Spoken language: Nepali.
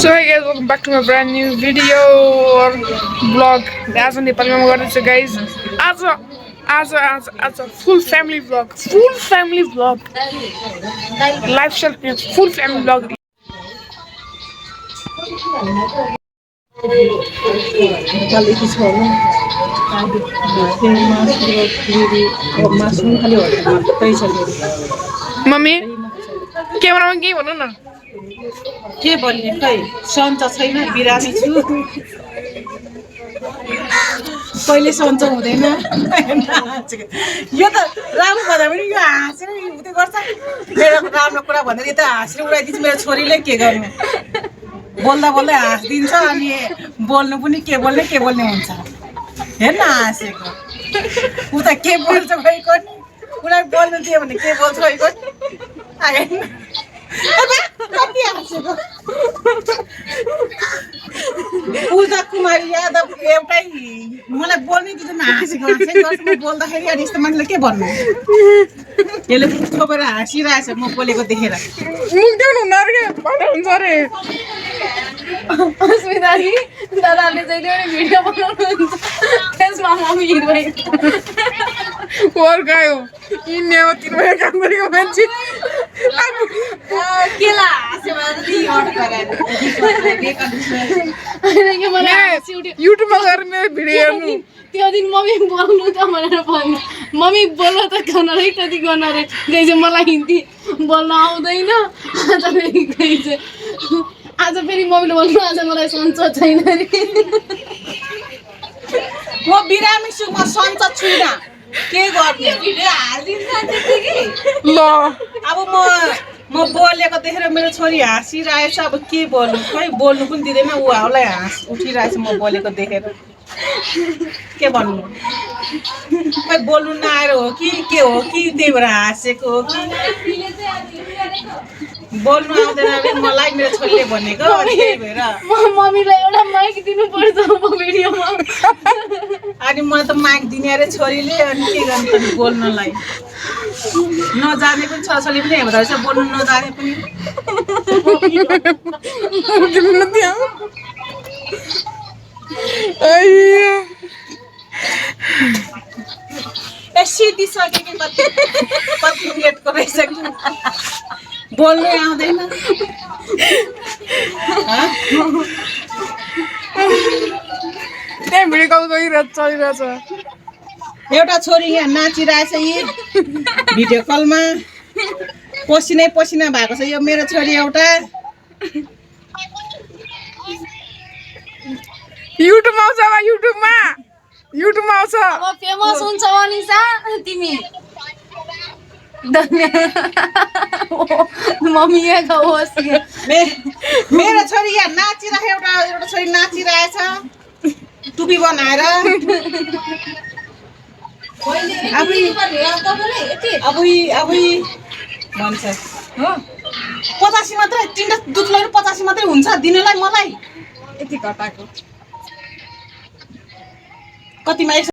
So hey guys, welcome back to my brand new video or vlog. आज नेपालीमा म गर्दैछु guys. आज full family vlog. Lifestyle full family vlog. Mummy क्यामेरामा के भन्नु न के भन्ने खै सन्च छैन बिरामी छु कहिले सन्च हुँदैन यो त राम्रो भन्दा पनि यो हाँसेर उतै गर्छ मेरो राम्रो कुरा भन्दै यो त हाँसेर उडाइदिन्छ मेरो छोरीले के गर्नु बोल्दा बोल्दै हाँसिदिन्छ अनि बोल्नु पनि के बोल्ने हुन्छ हेर्न हाँसेको उता के बोल्छ खैको उलाई बोल्नु दियो भने के बोल्छ खैको पूजा कुमारी यादव एउटै मलाई बोल्नै दिँदैन हाँसेको गर्छ म बोल्दाखेरि अनि यस्तो मान्छेले के भन्नु यसले छोपेर हाँसिरहेछ म बोलेको देखेर हुन्छ अरे अस्मिताजी दादाले जहिले पनि भिडियो बनाउनुहुन्छ त्यसमा मम्मी हिरोइन वर्कायो यिनीले हो तिमीले काम गरेको मान्छे केला हाँस्यो भने त अर्डर गराएर युट्युबमा गएर मेरो भिडियो हेर्नु त्यो दिन मम्मी बोल्नु त भनेर भन्नु मम्मी बोल्न त गर्न रे कति गर्न रे गई चाहिँ मलाई हिन्दी बोल्न आउँदैन आज फेरि मम्मीले बोल्नु आज मलाई सन्च छैन रे म बिरामी छु म सन्च छुइनँ के गर्ने भिडियो हालिदिन्छ ल अब म बोलेको देखेर मेरो छोरी हाँसिरहेछ अब के बोल्नु खै बोल्नु पनि दिँदैन ऊ हाउलाई उठिरहेछ म बोलेको देखेर के भन्नु खै बोल्नु नआएर हो कि के हो कि त्यही भएर हाँसेको हो कि बोल्नु आउँदैन अरे मलाई मेरो छोरीले भनेको त्यही भएर मम्मीलाई एउटा माइक दिनुपर्छ म भिडियोमा अनि मलाई त माइक दिने अरे छोरीले अनि के गर्नु बोल्नलाई नजाने पनि छोराछोरी पनि हेर्दो रहेछ बोल्नु नजाने पनि सिधिसक्यो कि कति मिनटको रहेछ कि बोल्नै आउँदैन त्यहाँ भिडियो कल चलिरहेछ एउटा छोरी यहाँ नाचिरहेछ यी भिडियो कलमा पसिना भएको छ यो मेरो छोरी एउटा युट्युबमा आउँछ अब युट्युबमा आउँछ अब फेमस हुन्छ अनिसा तिमी मम्मी यहाँ होस् मेरो छोरी यहाँ नाचिरहेको एउटा छोरी नाचिरहेछ टुपी बनाएर भन्छ हो 85 मात्रै 3 दुध लगेर 85 मात्रै हुन्छ दिनलाई मलाई यति घटाको कतिमा